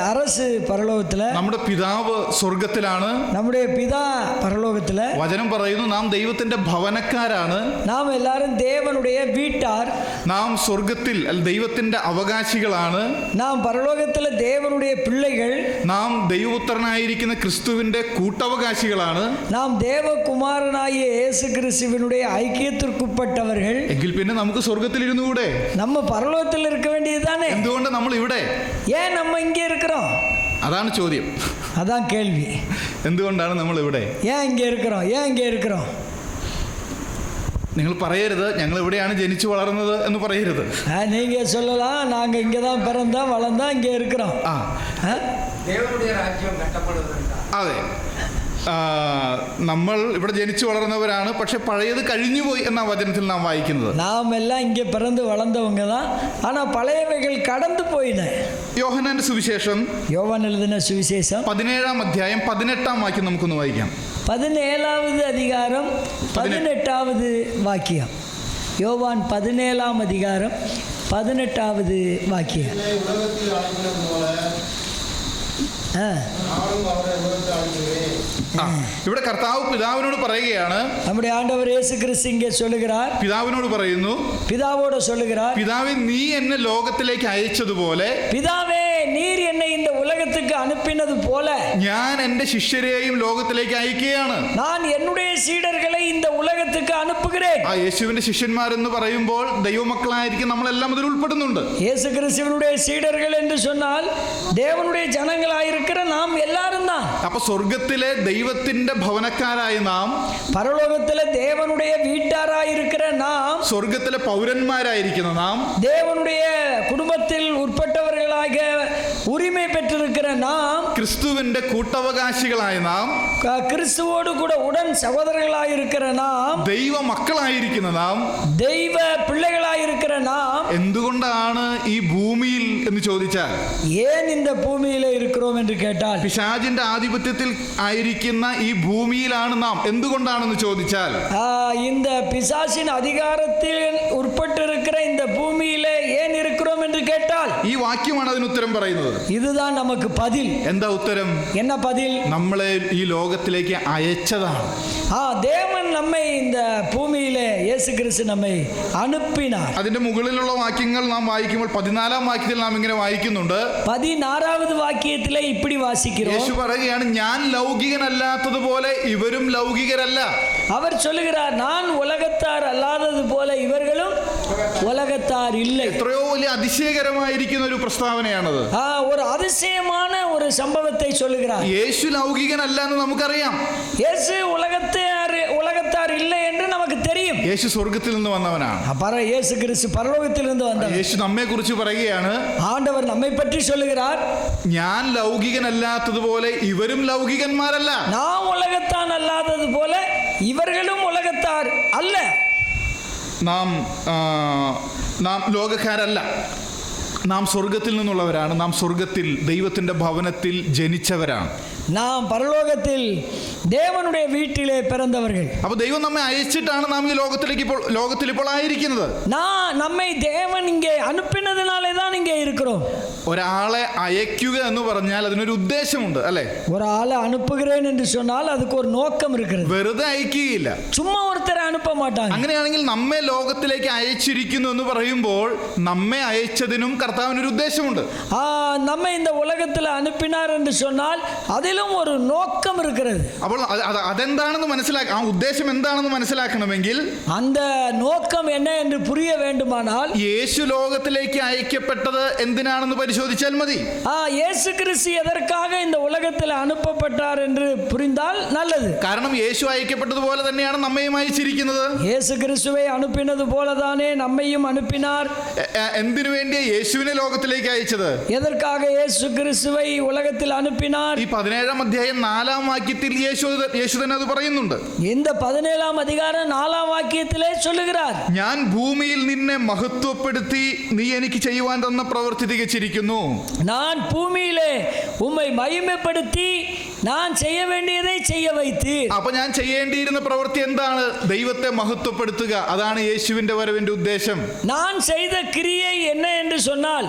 Speaker 2: அரசு பரலோகத்தில்,
Speaker 1: നമ്മുടെ പിതാവ് സ്വർഗത്തിലാണ്,
Speaker 2: நம்முடைய பிதா பரலோகத்தில்.
Speaker 1: വചനം പറയുന്നു നാം ദൈവത്തിന്റെ ഭവനക്കാരാണ്,
Speaker 2: நாம் எல்லாரும் தேவனுடைய வீட்டார்,
Speaker 1: നാം സ്വർഗത്തിൽ ദൈവത്തിന്റെ അവകാശികളാണ്,
Speaker 2: நாம் பரலோகத்தில் தேவனுடைய பிள்ளைகள்,
Speaker 1: നാം ദൈവപുത്രനായിരിക്കുന്ന ക്രിസ്തുവിന്റെ കൂട്ടവകാശികളാണ്,
Speaker 2: நாம் தேவகுமாரனாகிய இயேசு கிறிஸ்துவினுடைய ஐக்கியத்திற்குட்பட்டவர்கள்.
Speaker 1: എങ്കിൽ പിന്നെ നമുക്ക് സ്വർഗത്തിൽ ഇരുന്നുകൂടെ?
Speaker 2: நம்ம பரலோகத்தில் இருக்க வேண்டியது தானே?
Speaker 1: എന്തുകൊണ്ട് നമ്മൾ ഇവിടെ?
Speaker 2: ஏன் நம்ம இங்கே இருக்கிறோம்?
Speaker 1: അതാണ് ചോദ്യം.
Speaker 2: அதான் கேள்வி.
Speaker 1: എന്തുകൊണ്ടാണ് നമ്മൾ ഇവിടെ?
Speaker 2: ஏன் இங்கே இருக்கிறோம்? ஏன் இங்கே இருக்கிறோம்?
Speaker 1: നിങ്ങൾ പറയരുത് ഞങ്ങൾ ഇവിടെയാണ് ജനിച്ചു വളർന്നത് എന്ന് പറയരുത്.
Speaker 2: நீங்க சொல்லலாம் நாங்க இங்கே தான் பிறந்தோம் வளர்ந்தோம் இங்கே இருக்கிறோம்.
Speaker 4: தேவனுடைய ராஜ்யம் கட்டப்படுவதற்காக.
Speaker 1: അതെ, നമ്മൾ ഇവിടെ ജനിച്ചു വളർന്നവരാണ്, പക്ഷെ പഴയത് കഴിഞ്ഞുപോയി എന്ന വചനത്തിൽ നാം വായിക്കുന്നത്.
Speaker 2: நாம் எல்லாம் இங்கே பிறந்து வளர்ந்தவங்க தான், ஆனால் பழையவைகள் கடந்து போயின.
Speaker 1: യോഹന്നാന്റെ സുവിശേഷം
Speaker 2: யோவான் எழுதின சுவிசேஷம்
Speaker 1: 17-ാം അധ്യായം 18-ാം വാക്യം നമുക്കൊന്ന് വായിക്കാം.
Speaker 2: 17வது அதிகாரம் 18வது வாக்கியம். யோவான் 17ஆம் அதிகாரம் 18வது வாக்கியம்.
Speaker 4: உலகத்தில் அழைக்கிறது போல நானும் அவரை உலகத்தில் அழைக்கிறேன்.
Speaker 1: ഇവിടെ കർത്താവ് പിതാവിനോട് പറയുകയാണ്.
Speaker 2: நம்முடைய ஆண்டவர் இயேசு கிறிஸ்து இங்கே சொல்லுகிறார்,
Speaker 1: പിതാവിനോട് പറയുന്നു,
Speaker 2: பிதாவோடு சொல்லுகிறார்,
Speaker 1: പിതാവേ നീ എന്നെ ലോകത്തിലേക്ക് അയച്ചതുപോലെ
Speaker 2: பிதாவே நீர் என்னை இந்த உலகத்துக்கு அனுப்பினது போல
Speaker 1: ഞാൻ എൻ്റെ ശിഷ്യരെയും ലോകത്തിലേക്ക് അയക്കുകയാണ്.
Speaker 2: நான் என்னுடைய சீடர்களை இந்த உலகத்துக்கு அனுப்புகிறேன்.
Speaker 1: ആ യേശുവിന്റെ ശിഷ്യന്മാരെന്ന് പറയുമ്പോൾ ദൈവമക്കളായിരിക്കും നമ്മളെല്ലാം അതിൽ ഉൾപ്പെടുന്നുണ്ട്.
Speaker 2: இயேசு கிறிஸ்துவினுடைய சீடர்கள் என்று சொன்னால் தேவனுடைய ஜனங்களாயிருக்கிற நாம் எல்லாரும் தான்.
Speaker 1: അപ്പൊ സ്വർഗത്തിലെ ദൈവത്തിന്റെ ഭവനക്കാരായ നാം,
Speaker 2: பரலோகத்திலே தேவனுடைய வீட்டாராயிருக்கிற நாம்,
Speaker 1: സ്വർഗത്തിലെ പൗരന്മാരായിരിക്കുന്ന നാം,
Speaker 2: தேவனுடைய குடும்பத்தில் உட்பட்டவர்களாக உரிமை பெற்றிருக்கிற நாம்,
Speaker 1: ക്രിസ്തുവിന്റെ കൂട്ടവകാശികളായ നാം,
Speaker 2: கிறிஸ்துவோடு கூட உடன் சகோதரர்களாயிருக்கிற நாம்,
Speaker 1: ദൈവ മക്കളായിരിക്കുന്ന നാം,
Speaker 2: தெய்வ பிள்ளைகளாயிருக்கிற நாம்
Speaker 1: എന്തുകൊണ്ടാണ് ഈ ഭൂമിയിൽ എന്ന് ചോദിച്ചാൽ,
Speaker 2: ஏன் இந்த பூமியிலே இருக்கிறோம் என்று கேட்டால்,
Speaker 1: പിശാചിന്റെ ആധിപത്യത്തിൽ ആയിരിക്കുന്ന ഈ ഭൂമിയിലാണ് നാം. എന്തുകൊണ്ടാണെന്ന് ചോദിച്ചാൽ,
Speaker 2: இந்த பிசாசின் அதிகாரத்தில் உட்பட்டிருக்கிற இந்த பூமியிலே ஏன் இருக்கிறோம் என்று கேட்டால்,
Speaker 1: ഈ വാക്യമാണ് അതിന് ഉത്തരം പറയുന്നത്.
Speaker 2: இதுதான் நமக்கு பதில்.
Speaker 1: എന്താ ഉത്തരം?
Speaker 2: என்ன பதில்?
Speaker 1: നമ്മളെ ഈ ലോകത്തിലേക്ക് അയച്ചതാണ്.
Speaker 2: தேவன் நம்மை இந்த பூமியிலே இயேசு கிறிஸ்து நம்மை அனுப்பினார்.
Speaker 1: അതിന്റെ മുകളിലുള്ള വാക്യങ്ങൾ നാം വായിക്കുമ്പോൾ 14-ാം വാക്യത്തിൽ നാം ഇങ്ങനെ വായിക്കുന്നുണ്ട്.
Speaker 2: 16வது വാക്യത്തിലെ இப்படி வாசிக்கிறோம்.
Speaker 1: യേശു പറയുകയാണ്, ഞാൻ ലൗകികനല്ലാത്തതുപോലെ ഇവരും ലൗകികരല്ല.
Speaker 2: அவர் சொல்லுகிறார், நான் உலகத்தார் அல்லாதது போல இவர்களும் உலகத்தார் இல்லை.
Speaker 1: എത്രയോ വലിയ അതിശയകരമായിരിക്കുന്ന ഒരു പ്രസ്താവനയാണത്.
Speaker 2: ஒரு அதிசயமான ஒரு சம்பவத்தை சொல்லுகிறார்.
Speaker 1: യേശു ലൗകികനല്ല എന്ന് നമുക്കറിയാം.
Speaker 2: இயேசு உலகத்தார் இல்லை என்று நமக்கு தெரியும்.
Speaker 1: യേശു സ്വർഗത്തിൽ നിന്ന് വന്നവനാണ്.
Speaker 2: இயேசு கிறிஸ்து பரலோகத்திலிருந்து வந்தவர்.
Speaker 1: യേശു നമ്മെ കുറിച്ച് പറയുകയാണ്,
Speaker 2: ஆண்டவர் நம்மை பற்றி சொல்லுகிறார்,
Speaker 1: ഞാൻ ലൗകികനല്ലാത്തതുപോലെ ഇവരും ലൗകികന്മാരല്ല.
Speaker 2: நாம் உலகத்தான் அல்லாதது போல இவர்களும் உலகத்தார் அல்ல.
Speaker 1: നാം ലോകക്കാരല്ല. നാം സ്വർഗത്തിൽ നിന്നുള്ളവരാണ്. നാം സ്വർഗത്തിൽ ദൈവത്തിന്റെ ഭവനത്തിൽ ജനിച്ചവരാണ്.
Speaker 2: நாம் பரலோகத்தில் தேவனுடைய வீட்டிலே பிறந்தவர்கள்.
Speaker 1: അപ്പൊ ദൈവം നമ്മെ അയച്ചിട്ടാണ് നാം ഈ ലോകത്തിൽ ഇപ്പോൾ ആയിരിക്കുന്നത്.
Speaker 2: நம்மை தேவன் இங்கே அனுப்பினதினாலே தான் இங்கே இருக்கிறோம்.
Speaker 1: ഒരാളെ അയക്കുക എന്ന് പറഞ്ഞാൽ അതിനൊരു ഉദ്ദേശമുണ്ട്, അല്ലെ?
Speaker 2: ஒரு ஆளை அனுப்புகிறேன் என்று சொன்னால் அதுக்கு ஒரு நோக்கம் இருக்கிறது.
Speaker 1: വെറുതെ അയക്കുകയില്ല.
Speaker 2: சும்மா ஒருத்தரை அனுப்ப மாட்டாங்க.
Speaker 1: അങ്ങനെയാണെങ്കിൽ നമ്മെ ലോകത്തിലേക്ക് അയച്ചിരിക്കുന്നു എന്ന് പറയുമ്പോൾ നമ്മെ അയച്ചതിനും കർത്താവിനൊരു ഉദ്ദേശമുണ്ട്.
Speaker 2: நம்மை இந்த உலகத்தில் அனுப்பினார் என்று சொன்னால் அதிலும் ஒரு நோக்கம் இருக்கிறது.
Speaker 1: അപ്പോൾ അതെന്താണെന്ന് മനസ്സിലാக்க, ആ ഉദ്ദേശം എന്താണെന്ന് മനസ്സിലാക്കണമെങ്കിൽ
Speaker 2: அந்த நோக்கம் என்ன என்று புரிய வேண்டுமானால்
Speaker 1: യേശു ലോകത്തിലേക്ക് അയക്കപ്പെട്ടത് എന്തിനാണെന്ന് പരിശോധിച്ചാൽ മതി.
Speaker 2: இயேசு கிறிஸ்து எதற்காக இந்த உலகத்தில் அனுப்பப்பட்டார் என்று புரிந்தால் நல்லது.
Speaker 1: കാരണം യേശു അയക്കപ്പെട്ടതുപോലെ തന്നെയാണ് നമ്മയും അയച്ചിരിക്കുന്നത്.
Speaker 2: இயேசு கிறிஸ்துவை அனுப்பினது போலதானே நம்மையும் அனுப்பினார்.
Speaker 1: എന്തിനു വേണ്ടിയാ യേശുവിനെ ലോകത്തിലേക്ക് അയച്ചത്?
Speaker 2: எதற்காக இயேசு கிறிஸ்துவை உலகத்தில் அனுப்பினார்?
Speaker 1: ഈ 17-ാം അധ്യായം 4-ാം വാക്യത്തിൽ യേശു തന്നെ അത് പറയുന്നുണ്ട്.
Speaker 2: இந்த 17ஆம் அதிகாரம் 4ஆம் வாக்கியத்திலே சொல்லுகிறார்,
Speaker 1: ഞാൻ ഭൂമിയിൽ നിന്നെ മഹത്വപ്പെടുത്തി നീ എനിക്ക് ചെയ്യുവാൻ തന്ന പ്രവൃത്തി തികച്ചിരിക്കുന്നു.
Speaker 2: நான் பூமியிலே உம்மை மகிமைப்படுத்தி நான் செய்ய வேண்டியதை செய்ய வைத்தீர்.
Speaker 1: അപ്പൊ ഞാൻ ചെയ്യേണ്ടിയിരുന്ന പ്രവൃത്തി എന്താണ്? ദൈവത്തെ മഹത്വപ്പെടുത്തുക. അതാണ് യേശുവിന്റെ വരവിന്റെ ഉദ്ദേശം.
Speaker 2: நான் செய்த கிரியை என்ன என்று சொன்னால்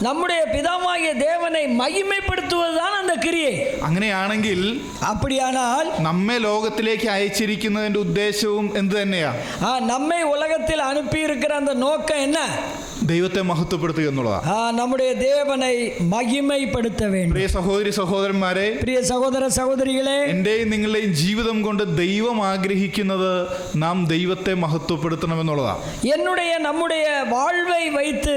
Speaker 2: நம்முடைய பிதாவாகிய தேவனை மகிமைப்படுத்துவதுதான் அந்த கிரியை.
Speaker 1: അങ്ങനെയാണെങ്കിൽ
Speaker 2: அப்படியானால்
Speaker 1: നമ്മെ ലോകത്തിലേക്ക് അയച്ചിരിക്കുന്നതിന്റെ ഉദ്ദേശവും എന്ത് തന്നെയാ?
Speaker 2: நம்மை உலகத்தில் அனுப்பி இருக்கிற அந்த நோக்கம் என்ன?
Speaker 1: ദൈവത്തെ മഹത്വപ്പെടുത്തുക എന്നുള്ളതാണ്.
Speaker 2: நம்முடைய தேவனை மகிமைப்படுத்த வேண்டும்.
Speaker 1: പ്രിയ സഹോദരി സഹോദരന്മാരെ,
Speaker 2: பிரிய சகோதர சகோதரிகளே,
Speaker 1: എന്റെയും നിങ്ങളുടെയും ജീവിതം കൊണ്ട് ദൈവം ആഗ്രഹിക്കുന്നത് നാം ദൈവത്തെ മഹത്വപ്പെടുത്തണമെന്നുള്ളതാണ്.
Speaker 2: என்னுடைய நம்முடைய வாழ்வை வைத்து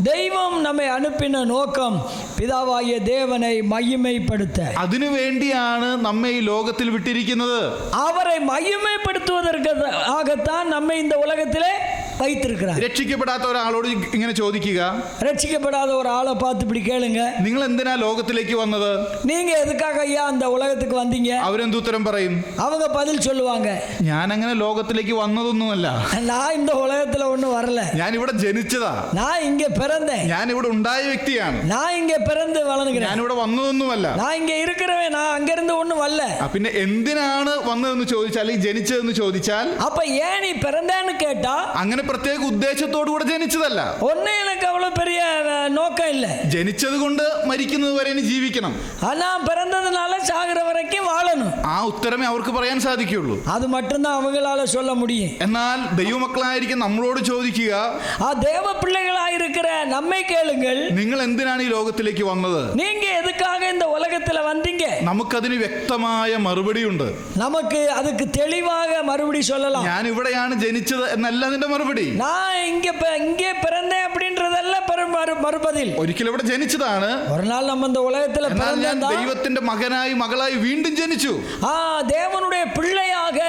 Speaker 2: தெய்வம் நம்மை அனுப்பின நோக்கம் பிதாவாகிய தேவனை மகிமைப்படுத்த.
Speaker 1: അതിനുവേണ്ടിയാണ് നമ്മെ ഈ ലോകത്തിൽ വിട്ടിരിക്കുന്നത്.
Speaker 2: அவரை மகிமைப்படுத்துவதற்காகத்தான் நம்மை இந்த உலகத்திலே வைத்திருக்கிறார்.
Speaker 1: രക്ഷിക്കപ്പെടാത്ത ഒരാളോട് ഇങ്ങനെ ചോദിക്കുക,
Speaker 2: ரட்சிக்கப்படாத ஒரு ஆளை பார்த்து இப்படி கேளுங்க,
Speaker 1: നിങ്ങൾ എന്തിനാ ലോകത്തിലേക്ക് വന്നത്?
Speaker 2: நீங்க எதுக்காக ஐயா அந்த உலகத்துக்கு வந்தீங்க?
Speaker 1: അവരെന്ത് ഉത്തരം പറയും?
Speaker 2: அவங்க பதில் சொல்லுவாங்க,
Speaker 1: ഞാൻ അങ്ങനെ ലോകത്തിലേക്ക് വന്നതൊന്നുമല്ല,
Speaker 2: நான் இந்த உலகத்துல ஒன்றும் வரல,
Speaker 1: ഞാൻ ഇവിടെ ജനിച്ചതാ,
Speaker 2: நான் இங்க பிறந்தேன்,
Speaker 1: ഞാൻ ഇവിടെ ഉണ്ടായ വ്യക്തിയാണ്,
Speaker 2: நான் இங்க பிறந்து வளர்ந்துக்கிறேன்,
Speaker 1: ഞാൻ ഇവിടെ വന്നതൊന്നുമല്ല,
Speaker 2: நான் இங்க இருக்கிறவன், நான் அங்கிருந்து ஒன்றும் வரல.
Speaker 1: പിന്നെ എന്തിനാണ് വന്നതെന്ന് ചോദിച്ചാൽ, അല്ലെങ്കിൽ ജനിച്ചതെന്ന് ചോദിച്ചാൽ,
Speaker 2: அப்ப ஏன் நீ பிறந்தேன்னு கேட்டா
Speaker 1: അങ്ങനെ പ്രത്യേക ഉദ്ദേശത്തോടു കൂടെ ജനിച്ചതല്ല.
Speaker 2: ஒன்னும் எனக்கு அவ்வளவு பெரிய நோக்கம் இல்லை.
Speaker 1: ജനിച്ചത് കൊണ്ട് മരിക്കുന്നത് വരെ ഇനി ജീവിക്കണം,
Speaker 2: ஆனா பிறந்ததுனால சாகிற வரைக்கும் வாழணும்.
Speaker 1: ആ ഉത്തരമേ അവർക്ക് പറയാൻ സാധിക്കുള്ളൂ.
Speaker 2: அது மட்டும்தான் அவங்களால சொல்ல முடியும்.
Speaker 1: എന്നാൽ ദൈവമക്കളായിരിക്കും നമ്മളോട് ചോദിക്കുക,
Speaker 2: தேவ பிள்ளைகளாயிருக்கிற நம்மை கேளுங்கள்,
Speaker 1: നിങ്ങൾ എന്തിനാണ് ഈ ലോകത്തിലേക്ക് വന്നത്?
Speaker 2: நீங்க எதுக்காக இந்த உலகத்துல வந்தீங்க?
Speaker 1: നമുക്കതിന് വ്യക്തമായ മറുപടിയുണ്ട്.
Speaker 2: நமக்கு அதுக்கு தெளிவாக மறுபடி சொல்லலாம்.
Speaker 1: ഞാൻ ഇവിടെയാണ് ജനിച്ചത് എന്നല്ല അതിന്റെ മറുപടി.
Speaker 2: நான் இங்கே பிறந்தேன் அப்படின்றதல்ல மறுபதில்.
Speaker 1: ഒരിക്കലും ഇവിടെ ജനിച്ചതാണ്,
Speaker 2: ஒரு நாள் நம்ம இந்த உலகத்துல
Speaker 1: എന്നാൽ ഞാൻ
Speaker 2: பிறந்தா
Speaker 1: ദൈവത്തിന്റെ മകനായി മകളായി വീണ്ടും ജനിച്ചു.
Speaker 2: தேவனுடைய பிள்ளையாக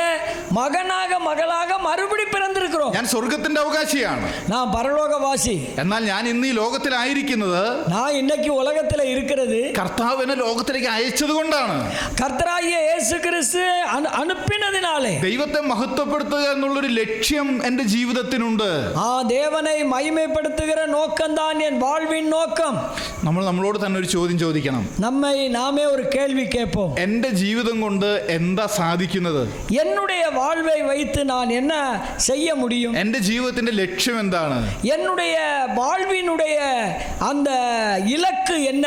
Speaker 2: மகனாக மகளாக மறுபடி பிறந்திருக்கிறோம்.
Speaker 1: ഞാൻ സ്വർഗത്തിന്റെ അവകാശിയാണ്.
Speaker 2: நான் பரலோகவாசி.
Speaker 1: എന്നാൽ ഞാൻ ഇന്ന് ഈ ലോകത്തിലായിരിക്കുന്നത്
Speaker 2: நான் இன்னைக்கு உலகத்துல இருக்கிறது
Speaker 1: കർത്താവ് എന്നെ ലോകത്തിലേക്ക് അയച്ചത് കൊണ്ടാണ്.
Speaker 2: கர்த்தராகிய இயேசு கிறிஸ்து அனுப்பினதினாலே.
Speaker 1: ദൈവത്തെ മഹത്വപ്പെടുത്തുക എന്നുള്ളൊരു ലക്ഷ്യം എന്റെ ജീവിതത്തിനുണ്ട്.
Speaker 2: தேவனை மகிமைப்படுத்துகிற நோக்கம்தான் என் வாழ்வின் நோக்கம்.
Speaker 1: നമ്മൾ നമ്മളോട് തന്നെ ഒരു ചോദ്യം ചോദിക്കണം,
Speaker 2: நம்மை நாமே ஒரு கேள்வி கேட்போம்.
Speaker 1: എന്റെ ജീവിതം കൊണ്ട് എന്താ സാധിക്കുന്നത്?
Speaker 2: என்னுடைய வாழ்வை வைத்து நான் என்ன செய்ய முடியும்?
Speaker 1: എന്റെ ജീവിതത്തിന്റെ ലക്ഷ്യം എന്താണ്?
Speaker 2: என்னுடைய வாழ்வினுடைய அந்த இலக்கு என்ன?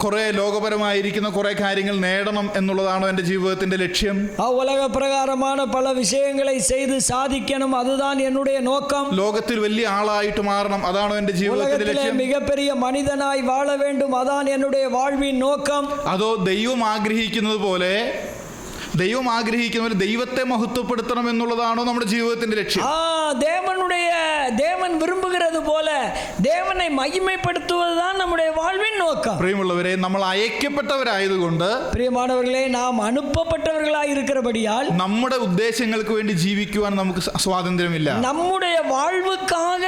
Speaker 1: കുറെ ലോകപരമായിരിക്കുന്ന കുറെ കാര്യങ്ങൾ നേടണം എന്നുള്ളതാണോ എന്റെ ജീവിതത്തിന്റെ ലക്ഷ്യം?
Speaker 2: உலக பிரகாரமான பல விஷயங்களை செய்து சாதிக்கணும், அதுதான் என்னுடைய நோக்கம்.
Speaker 1: ലോകത്തിൽ വലിയ ആളായിട്ട് മാറണം, അതാണോ എന്റെ ജീവിതത്തിന്റെ ലക്ഷ്യം?
Speaker 2: மிகப்பெரிய மனிதனாய் வாழ வேண்டும், அதான் என்னுடைய வாழ்வின் நோக்கம்.
Speaker 1: അതോ ദൈവം ആഗ്രഹിക്കുന്നത് പോലെ ദൈവത്തെ മഹത്വപ്പെടുത്തണം എന്നുള്ളതാണോ നമ്മുടെ ജീവിതത്തിന്റെ ലക്ഷ്യം?
Speaker 2: தேவன் விரும்புகிறது போல தேவனை மகிமைப்படுத்துவதுதான் நம்முடைய வாழ்வின் நோக்கம்.
Speaker 1: പ്രിയമുള്ളവരെ, നമ്മൾ അയക്കപ്പെട്ടവരായതുകൊണ്ട്,
Speaker 2: பிரியமானவர்களே, நாம் அனுப்பப்பட்டவர்களாய் இருக்கிறபடியால்
Speaker 1: നമ്മുടെ ഉദ്ദേശങ്ങൾക്ക് വേണ്ടി ജീവിക്കുവാൻ നമുക്ക് സ്വാതന്ത്ര്യമില്ല.
Speaker 2: நம்முடைய வாழ்வுக்காக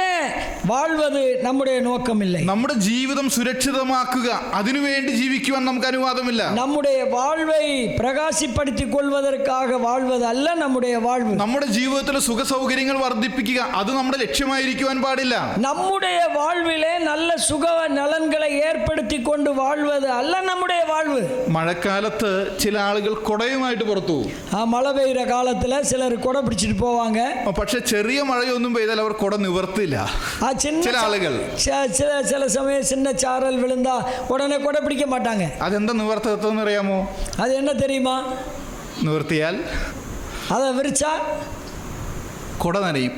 Speaker 2: வாழ்வது நம்முடைய நோக்கம் இல்லை.
Speaker 1: നമ്മുടെ ജീവിതം സുരക്ഷിതമാക്കുക, അതിനുവേണ്ടി ജീവിക്കുവാൻ നമുക്ക് അനുവാദമില്ല.
Speaker 2: நம்முடைய வாழ்வை பிரகாசிப்படுத்திக் கொள்வதற்காக வாழ்வது அல்ல நம்முடைய வாழ்வு.
Speaker 1: നമ്മുടെ ജീവിതത്തിലെ സുഖ സൗകര്യങ്ങൾ വർദ്ധിപ്പിക്കുക, അത് നമ്മുടെ ലക്ഷ്യമായിരിക്കുവാൻ പാടില്ല.
Speaker 2: நம்முடைய வாழ்விலே நல்ல சுக நலன்களை ஏற்படுத்தி கொண்டு வாழ்வது அல்ல நம்முடைய வாழ்வு.
Speaker 1: മഴക്കാലത്ത് ചില ആളുകൾ കുടയുമായിട്ട് പുറത്തു പോകും.
Speaker 2: மழை பெய்கிற காலத்துல சிலர் குடை பிடிச்சிட்டு போவாங்க.
Speaker 1: പക്ഷെ ചെറിയ മഴയൊന്നും പെയ്താൽ അവർ കുട നിവർത്തില്ല. ചില ആളുകൾ
Speaker 2: சில சமயம் சின்ன சாரல் விழுந்தா உடனே குடை பிடிக்க மாட்டாங்க.
Speaker 1: അതെന്താ നിവർത്തത്വം അറിയാമോ?
Speaker 2: அது என்ன தெரியுமா?
Speaker 1: നിവർത്തിയാൽ
Speaker 2: அதை விரிச்சா
Speaker 1: കുട നനയും.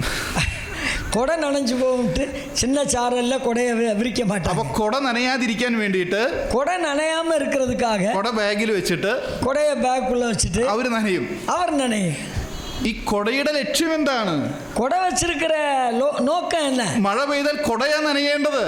Speaker 2: கொடை நனைஞ்சு போகும்ட்டு சின்ன சாரல்ல கொடையை விரிக்க மாட்டாங்க.
Speaker 1: അപ്പൊ കുട നനയാതിരിക്കാൻ വേണ്ടിയിട്ട്,
Speaker 2: கொடை நனையாம இருக்கிறதுக்காக
Speaker 1: കുട ബാഗിൽ വെച്ചിട്ട്
Speaker 2: கொடையை பேக்குள்ள வச்சுட்டு
Speaker 1: അവർ നനയും.
Speaker 2: அவர் நனையும்.
Speaker 1: ഈ കൊടയുടെ ലക്ഷ്യം എന്താണ്?
Speaker 2: கொடை வச்சிருக்கிற நோக்கம் என்ன?
Speaker 1: മഴ പെയ്താൽ കൊടയാ നനയേണ്ടത്.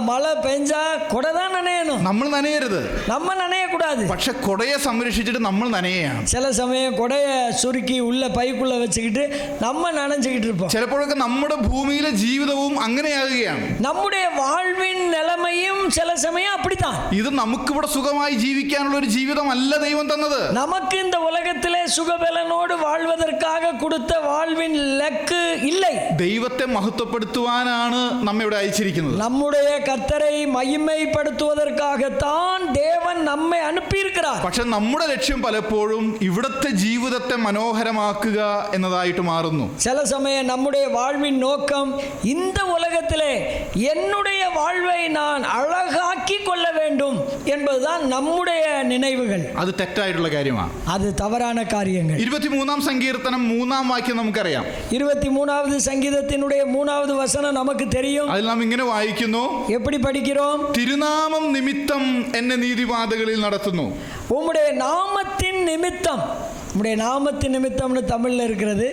Speaker 2: மழை பெஞ்சா கொடை தான் நனையணும்,
Speaker 1: നമ്മൾ നനയരുത്.
Speaker 2: நம்ம நனையக்கூடாது.
Speaker 1: പക്ഷെ കൊടയെ സംരക്ഷിച്ചിട്ട് നമ്മൾ നനയാണ്.
Speaker 2: சில சமயம் கொடையை சுருக்கி உள்ள பைக்குள்ள வச்சுக்கிட்டு நம்ம நனைஞ்சுக்கிட்டு இருப்போம்.
Speaker 1: ചിലപ്പോഴൊക്കെ നമ്മുടെ ഭൂമിയിലെ ജീവിതവും അങ്ങനെയാകുകയാണ്.
Speaker 2: நம்முடைய வாழ்வின் நிலைமையும் சில சமயம் அப்படித்தான்.
Speaker 1: ഇത് നമുക്കിവിടെ സുഖമായി ജീവിക്കാനുള്ള ഒരു ജീവിതമല്ല ദൈവം തന്നത്.
Speaker 2: நமக்கு இந்த உலகத்திலே சுகபலனோடு வாழ்வதற்காக கொடுத்த வாழ்வின் லக்கு இல்லை.
Speaker 1: ദൈവത്തെ മഹത്വപ്പെടുത്തുവാനാണ് നമ്മെ ഇവിടെ അയച്ചിരിക്കുന്നത്.
Speaker 2: நம்முடைய கர்த்தரை மகிமைப்படுத்துவதற்காகத்தான் தேவன் நம்மை அனுப்பியிருக்கிறார்.
Speaker 1: പക്ഷെ നമ്മുടെ ലക്ഷ്യം പലപ്പോഴും ഇവിടുത്തെ ജീവിതത്തെ മനോഹരമാക്കുക എന്നതായിട്ട് മാറുന്നു.
Speaker 2: சில சமயம் நம்முடைய வாழ்வின் நோக்கம் இந்த உலகத்திலே என்னுடைய வாழ்வை நான் அழகாக்கி கொள்ள வேண்டும் என்பதுதான் நம்முடைய நினைவுகள்.
Speaker 1: അത് തെറ്റായിട്ടുള്ള കാര്യമാണ്.
Speaker 2: அது தவறான காரியங்கள்.
Speaker 1: 23-ാം സങ്കീർത്തനം 3-ാം വാക്യം നമുക്കറിയാം.
Speaker 2: 23வது சங்கீதத்தினுடைய 3வது வசனம் நமக்கு தெரியும்.
Speaker 1: അതിൽ നാം ഇങ്ങനെ വായിക്കുന്നു,
Speaker 2: எப்படி படிக்கிறோம்?
Speaker 1: തിരുനാമം നിമിത്തം എന്നെ നീതിപാതകളിൽ നടത്തുന്നു.
Speaker 2: உம்முடைய நாமத்தின் நிமித்தம், உம்முடைய நாமத்தின் நிமித்தம்னு தமிழ்ல இருக்கிறது.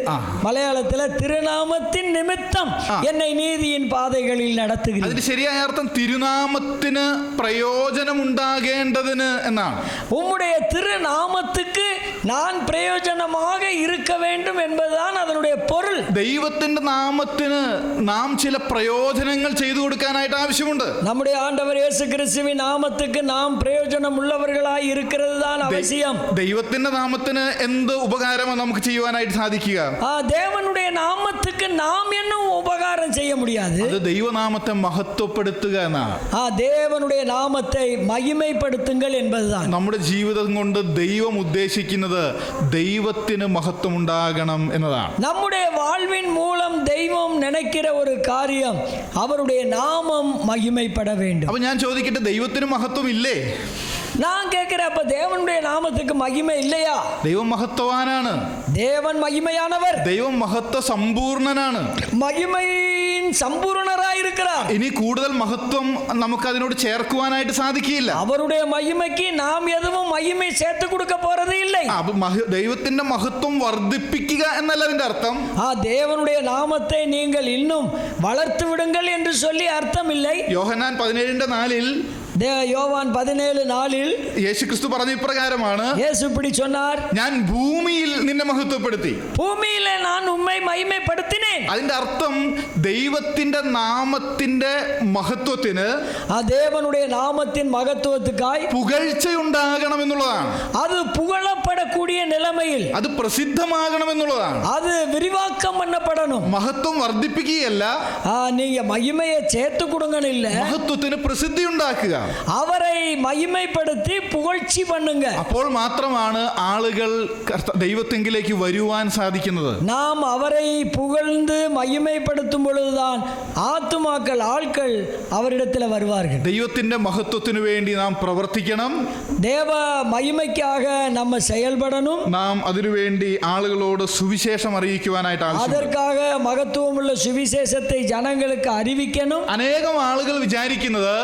Speaker 2: മലയാളത്തിലെ തിരുനാമത്തിൻ നിമിത്തം എന്നെ നീതിயின் പാതകളിൽ നടത്തുക.
Speaker 1: അതിന്റെ ശരിയായ അർത്ഥം തിരുനാമത്തിന് പ്രയോജനമുണ്ടാകേണ്ടതിന് എന്നാണ്.
Speaker 2: உம்முடைய திருநாமத்துக்கு நான் பிரயோஜனமாக இருக்க வேண்டும் என்பதுதான் அதனுடைய பொருள்.
Speaker 1: ദൈവത്തിന്റെ നാമത്തിന് നാം ചില പ്രയോജനങ്ങൾ ചെയ്തു കൊടുക്കാനായിട്ട് ആവശ്യമുണ്ട്.
Speaker 2: நம்முடைய ஆண்டவர் இயேசு கிறிஸ்துவின் நாமத்துக்கு நாம் பிரயோஜனம் உள்ளவர்களாய் இருக்கிறது தான் அவசியம்.
Speaker 1: ദൈവത്തിന്റെ നാമത്തിന് എന്ത് ഉപകാരമാണ് നമുക്ക് ചെയ്യുവാനായിട്ട് സാധിക്കുക?
Speaker 2: தேவனுடைய நாமத்துக்கு நாம் இன்னும் உபகாரம் செய்ய முடியாது.
Speaker 1: അത് ദൈവനാമത്തെ മഹത്വപ്പെടുത്തുക എന്നാണ്.
Speaker 2: தேவனுடைய நாமத்தை மகிமைப்படுத்துங்கள் என்பதுதான்.
Speaker 1: നമ്മുടെ ജീവിതം കൊണ്ട് ദൈവം ഉദ്ദേശിക്കുന്നത് ദൈവത്തിന് മഹത്വം ഉണ്ടാകണം എന്നതാണ്.
Speaker 2: நம்முடைய வாழ்வின் மூலம் தெய்வம் நினைக்கிற ஒரு காரியம் அவருடைய நாமம் மகிமைப்பட வேண்டும்.
Speaker 1: അപ്പൊ ഞാൻ ചോദിക്കട്ടെ, ദൈവത്തിന് മഹത്വം ഇല്ലേ?
Speaker 2: நான் கேட்கிறேன், அப்ப தேவனுடைய நாமத்துக்கு மகிமை இல்லையா?
Speaker 1: ദൈവം മഹത്വവാനാണ്.
Speaker 2: தேவன் மகிமையானவர்.
Speaker 1: ദൈവം മഹത്വ സമ്പൂർണനാണ്.
Speaker 2: மகிமையின் சம்பூர்ணராய் இருக்கிறார்.
Speaker 1: ഇനി കൂടുതൽ മഹത്വം നമുക്ക് അതിനോട് ചേർക്കുവാനായിട്ട് സാധിക്കില്ല.
Speaker 2: அவருடைய மகிமைக்கு நாம் எதுவும் மகிமை சேர்த்து கொடுக்க போறது இல்லை.
Speaker 1: ദൈവത്തിന്റെ മഹത്വം വർദ്ധിപ്പിക്കുക എന്നല്ല അതിന്റെ അർത്ഥം.
Speaker 2: தேவனுடைய நாமத்தை நீங்கள் இன்னும் வளர்த்து விடுங்கள் என்று சொல்லி அர்த்தம் இல்லை.
Speaker 1: യോഹന്നാൻ 17:4
Speaker 2: யோவான் 17:4
Speaker 1: യേശു ക്രിസ്തു പറഞ്ഞ ഇപ്രകാരമാണ്,
Speaker 2: இயேசு இப்படி சொன்னார்,
Speaker 1: ഞാൻ ഭൂമിയിൽ നിന്നെ മഹത്വപ്പെടുത്തി.
Speaker 2: பூமியிலே நான் உம்மை மகிமைப்படுத்தினேன்.
Speaker 1: അതിന്റെ അർത്ഥം ദൈവത്തിന്റെ നാമത്തിന്റെ മഹത്വത്തിന്
Speaker 2: தேவனுடைய நாமத்தின் மகத்துவத்துக்காய்
Speaker 1: പുകഴ്ചയുണ്ടാകണം എന്നുള്ളതാണ്.
Speaker 2: அது புகழப்படக்கூடிய நிலைமையில்
Speaker 1: അത് പ്രസിദ്ധമാകണം എന്നുള്ളതാണ്.
Speaker 2: அது விரிவாக்கம் பண்ணப்படணும்.
Speaker 1: മഹത്വം വർദ്ധിപ്പിക്കുകയല്ല,
Speaker 2: நீங்க மகிமையை சேர்த்து கொடுங்கன்னு இல்ல,
Speaker 1: മഹത്വത്തിന് പ്രസിദ്ധി ഉണ്ടാക്കുക.
Speaker 2: அவரை மகிமைப்படுத்தி புகழ்ச்சி பண்ணுங்க.
Speaker 1: അപ്പോൾ മാത്രമാണ് ആളുകൾ ദൈവത്തെങ്കിലേക്ക് വരുവാൻ സാധിക്കുന്നത്.
Speaker 2: நாம் அவரை புகழ்ந்து மகிமைப்படுத்தும் பொழுதுதான் ஆத்துமாக்கள் அவரிடத்தில் வருவார்கள்.
Speaker 1: ദൈവത്തിന്റെ മഹത്വത്തിനു വേണ്ടി നാം പ്രവർത്തിക്കണം.
Speaker 2: தேவ மகிமைக்காக நம்ம செயல்படணும்.
Speaker 1: നാം അതിനുവേണ്ടി ആളുകളോട് സുവിശേഷം അറിയിക്കുവാനായിട്ട് ആവശ്യമുണ്ട്.
Speaker 2: அதற்காக மகத்துவமுள்ள சுவிசேஷத்தை ஜனங்களுக்கு அறிவிக்கணும்.
Speaker 1: അനേകം ആളുകൾ വിചാരിക്കുന്നത്,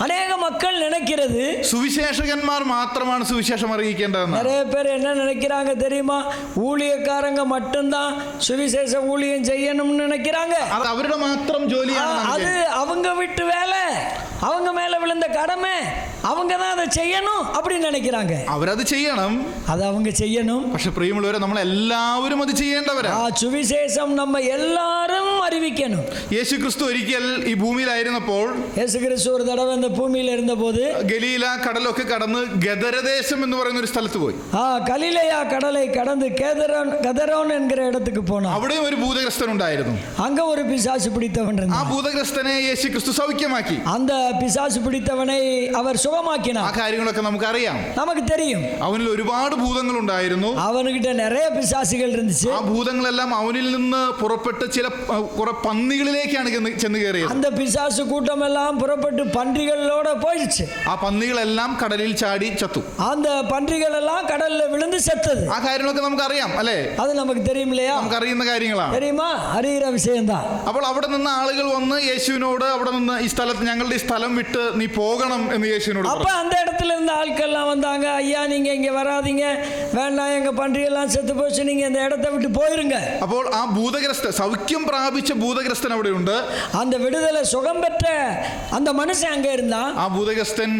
Speaker 2: அநேக மக்கள் நினைக்கிறது,
Speaker 1: സുവിശേഷകന്മാർ മാത്രമാണ് സുവിശേഷം അറിയിക്കേണ്ടതെന്ന്.
Speaker 2: நிறைய பேர் என்ன நினைக்கிறாங்க தெரியுமா? ஊழியக்காரங்க மட்டும்தான் சுவிசேஷ ஊழியம் செய்யணும்னு நினைக்கிறாங்க.
Speaker 1: അത് അവരുടെ മാത്രം ജോലിയാണ്.
Speaker 2: அது அவங்க விட்டு வேலை, அவங்க மேல விழுந்த கடமை, அவங்க தான் அதை செய்யணும் அப்படின்னு நினைக்கிறாங்க.
Speaker 1: അവരത് ചെയ്യണം,
Speaker 2: அது அவங்க செய்யணும்.
Speaker 1: പക്ഷെ പ്രിയമുള്ളവരെ, നമ്മൾ എല്ലാവരും അത് ചെയ്യേണ്ടവരാ.
Speaker 2: சுவிசேஷம் நம்ம எல்லாரும் அறிவிக்கணும்.
Speaker 1: യേശു ക്രിസ്തു ഒരിക്കൽ ഈ ഭൂമിയിലായിരുന്നപ്പോൾ,
Speaker 2: இயேசு கிறிஸ்து ஒரு தடவை இந்த பூமியில இருந்தபோது
Speaker 1: ഗലീല കടലൊക്കെ കടന്ന് ഗദരദേശം എന്ന് പറയുന്ന ഒരു സ്ഥലത്ത് പോയി.
Speaker 2: கலிலேயா கடலை கடந்து கதரோன் என்கிற இடத்துக்கு போனார்.
Speaker 1: അവിടെയും ഒരു ഭൂതഗ്രസ്തൻ ഉണ്ടായിരുന്നു.
Speaker 2: அங்க ஒரு பிசாசு பிடித்தவன்
Speaker 1: ആ
Speaker 2: இருந்தான்.
Speaker 1: ഭൂതഗ്രസ്തനെ യേശു ക്രിസ്തു സൗഖ്യമാക്കി.
Speaker 2: அந்த பிசாசு பிடித்தவனை அவர்
Speaker 1: ആ
Speaker 2: சுகமாக்கினார்.
Speaker 1: കാര്യങ്ങളൊക്കെ നമുക്കറിയാം.
Speaker 2: நமக்கு தெரியும்.
Speaker 1: അവനിൽ ഒരുപാട് ഭൂതങ്ങൾ ഉണ്ടായിരുന്നു.
Speaker 2: அவனுகிட்ட நிறைய பிசாசுகள் இருந்துச்சு.
Speaker 1: ആ ഭൂതങ്ങളെല്ലാം അവനിൽ നിന്ന് പുറപ്പെട്ട് കുറെ പന്നികളിലേക്കാണ് ചെന്ന് കയറിയത്.
Speaker 2: அந்த பிசாசு கூட்டம் எல்லாம் புறப்பட்டு பன்றிகளோட போயிடுச்சு.
Speaker 1: ആ പന്നികളെല്ലാം കടലിൽ ചാടി ചത്തു.
Speaker 2: அந்த பன்றிகள் எல்லாம் கடல்ல விழுந்து செத்தது.
Speaker 1: ആ കാര്യങ്ങളൊക്കെ നമുക്കറിയാം അല്ലേ?
Speaker 2: அது நமக்கு தெரியும் இல்லையா?
Speaker 1: നമുക്കറിയുന്ന കാര്യങ്ങളാണ്.
Speaker 2: தெரியுமா? அறிகிற விஷயம்தான்.
Speaker 1: അപ്പോൾ അവിടെ നിന്ന് ആളുകൾ വന്ന് യേശുവിനോട്, അവിടെ നിന്ന് ഈ സ്ഥലത്ത്, ഞങ്ങളുടെ ഈ സ്ഥലം വിട്ട് നീ പോകണം എന്ന് യേശുവിനോട്
Speaker 2: அப்ப அந்த இடத்துல இருந்த ஆட்கள்லாம் வந்தாங்க, ஐயா நீங்க இங்க வராதீங்க, வேண்டாம், எங்க பன்றியெல்லாம் செத்து போச்சு, நீங்க இந்த இடத்தை விட்டு போயிருங்க.
Speaker 1: അപ്പോൾ ആ ഭൂതഗ്രസ്തൻ, സൗഖ്യം പ്രാപിച്ച ഭൂതഗ്രസ്തൻ അവിടെയുണ്ട്.
Speaker 2: அந்த விடுதலை சுகம் பெற்ற அந்த மனுஷன் அங்க இருந்தான்.
Speaker 1: ആ ഭൂതഗ്രസ്തൻ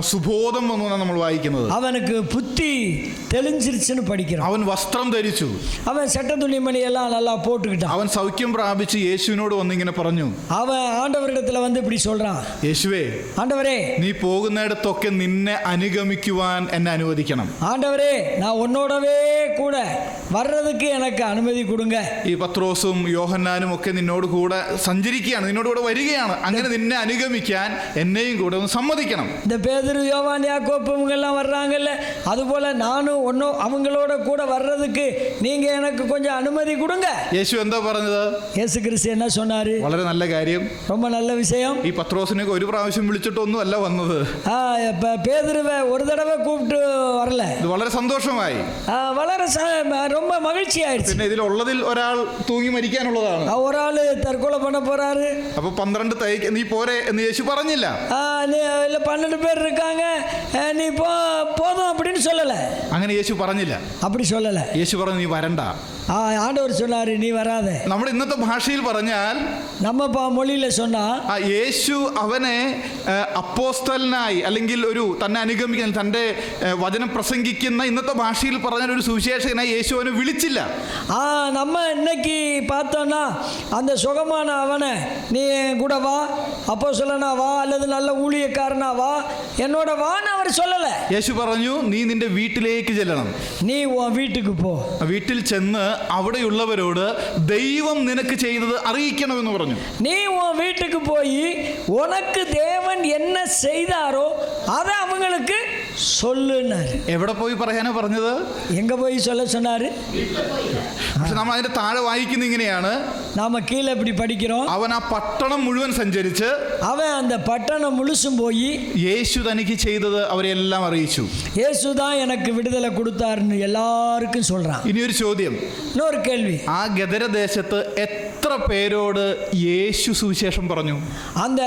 Speaker 1: സുബോധം എന്നാണ് നമ്മൾ വായിക്കുന്നത്.
Speaker 2: அவனுக்கு புத்தி தெளிஞ்சிருச்சுன்னு படிக்கிறோம்.
Speaker 1: അവൻ വസ്ത്രം ധരിച്ചു.
Speaker 2: அவன் சட்ட துணிமணி எல்லாம் நல்லா போட்டுக்கிட்டான்.
Speaker 1: അവൻ സൗഖ്യം പ്രാപിച്ച് യേശുവിനോട് വന്നിങ്ങനെ പറഞ്ഞു.
Speaker 2: அவன் ஆண்டவரிடத்துல வந்து இப்படி சொல்றான்,
Speaker 1: യേശുവേ,
Speaker 2: ஆண்டவரே,
Speaker 1: നീ പോകുന്നിടത്തൊക്കെ നിന്നെ അനുഗമിക്കുവാൻ എന്നെ അനുവദിക്കണം.
Speaker 2: ஆண்டவரே, நான் உன்னோடவே கூட வர்றதுக்கு எனக்கு அனுமதி கொடுங்க.
Speaker 1: ഈ പത്രോസും യോഹന്നാനും ഒക്കെ നിന്നോട് കൂടെ സഞ്ചരിക്കുകയാണ്, നിന്നോട് കൂടെ വരികയാണ്. അങ്ങനെ നിന്നെ അനുഗമിക്കാൻ എന്നെയും കൂടെ ഒന്ന് സമ്മതിക്കണം.
Speaker 2: இந்த பேதுரு, யோவான், யாக்கோப்பு இவங்கெல்லாம் வர்றாங்கல்ல, அதுபோல நானும் ஒன்றும் அவங்களோட கூட வர்றதுக்கு நீங்க எனக்கு கொஞ்சம் அனுமதி கொடுங்க.
Speaker 1: യേശു എന്താ പറഞ്ഞത്?
Speaker 2: இயேசு கிறிஸ்து என்ன சொன்னாரு?
Speaker 1: വളരെ നല്ല കാര്യം.
Speaker 2: ரொம்ப நல்ல விஷயம்.
Speaker 1: ഈ പത്രോസിനൊക്കെ ഒരു പ്രാവശ്യം വിളിച്ചിട്ടൊന്നും അല്ല വന്നത്.
Speaker 2: பேதுருவை ஒரு தடவை கூப்பிட்டு வரல.
Speaker 1: ഇത് വളരെ സന്തോഷമായി.
Speaker 2: ரொம்ப மகிழ்ச்சி ஆயிடுச்சு.
Speaker 1: പിന്നെ ഇതിലുള്ളതിൽ ഒരാൾ തൂങ്ങി മരിക്കാനുള്ളതാണ്.
Speaker 2: ஒரு ஆளு தற்கொலை பண்ண போறாரு.
Speaker 1: അപ്പൊ 12 നീ പോരെ എന്ന് യേശു പറഞ്ഞില്ല.
Speaker 2: 12 பேர் இருக்காங்க, நீ போதும் அப்படின்னு சொல்லல.
Speaker 1: അങ്ങനെ യേശു പറഞ്ഞില്ല.
Speaker 2: அப்படி சொல்லல.
Speaker 1: യേശു പറഞ്ഞു നീ വരണ്ട.
Speaker 2: ஆண்டவர் சொன்னாரு நீ வராத.
Speaker 1: നമ്മുടെ ഇന്നത്തെ ഭാഷയിൽ പറഞ്ഞാൽ,
Speaker 2: நம்ம மொழியில சொன்னா,
Speaker 1: യേശു അവനെ അപ്പോസ്തലനായി അല്ലെങ്കിൽ ഒരു തന്നെ അനുഗമിക്കുന്ന തൻ്റെ വചനം പ്രസംഗിക്കുന്ന ഇന്നത്തെ ഭാഷയിൽ പറഞ്ഞാൽ ഒരു സുവിശേഷകനായി യേശു അവനെ വിളിച്ചില്ല.
Speaker 2: நம்ம இன்னைக்கு பார்த்தோம்னா அந்த சுகமான அவனை நீ கூட வா, அப்போஸ்தலனா வா, அல்லது நல்ல ஊழியக்காரனா வா, என்னோட வான்னு அவர் சொல்லல.
Speaker 1: യേശു പറഞ്ഞു നീ നിന്റെ വീട്ടിലേക്ക് ചെല്ലണം.
Speaker 2: நீ உன் வீட்டுக்கு போ.
Speaker 1: വീട്ടിൽ ചെന്ന് അവിടെയുള്ളവരോട് ദൈവം നിനക്ക് ചെയ്തത് അറിയിക്കണമെന്ന് പറഞ്ഞു.
Speaker 2: நீ உன் வீட்டுக்கு போய் உனக்கு தேவன் என்ன செய்தாரோ அதை அவங்களுக்கு சொல்லுன்னாரு.
Speaker 1: എവിടെ പോയി പറയാനാ പറഞ്ഞത്?
Speaker 2: எங்க போய் சொல்ல சொன்னாரு?
Speaker 1: പക്ഷെ നമ്മൾ അതിന്റെ താഴെ വായിക്കുന്ന ഇങ്ങനെയാണ്,
Speaker 2: நாம கீழே இப்படி படிக்கிறோம்,
Speaker 1: അവൻ ആ പട്ടണം മുഴുവൻ സഞ്ചരിച്ച്
Speaker 2: அவன் அந்த பட்டணம் முழுசும் போய்
Speaker 1: യേശു തനിക്ക് ചെയ്തത് അവരെല്ലാം അറിയിച്ചു.
Speaker 2: இயேசு தான் எனக்கு விடுதலை கொடுத்தாருன்னு எல்லாருக்கும் சொல்றான்.
Speaker 1: ഇനിയൊരു ചോദ്യം,
Speaker 2: இன்னொரு கேள்வி,
Speaker 1: ആ ഗദരദേശത്ത് എത്ര പേരോട് യേശു സുവിശേഷം പറഞ്ഞു?
Speaker 2: அந்த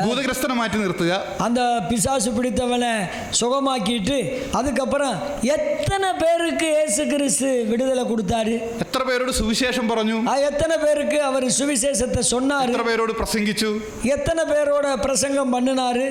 Speaker 1: ഭൂതഗ്രസ്തനെ മാറ്റി നിർത്തുക,
Speaker 2: அந்த பிசாசு பிடித்தவனை சுகமாக்கிட்டு அதுக்கப்புறம் எத்தனை பேருக்கு இயேசு கிறிஸ்து விடுதலை கொடுத்தாரு?
Speaker 1: എത്ര പേരോട് സുവിശേഷം പറഞ്ഞു?
Speaker 2: எத்தனை பேருக்கு அவர் சுவிசேஷத்தை சொன்னாரு?
Speaker 1: എത്ര പേരോട് പ്രസംഗിച്ചു?
Speaker 2: எத்தனை பேரோட பிரசங்கம் பண்ணினாரு?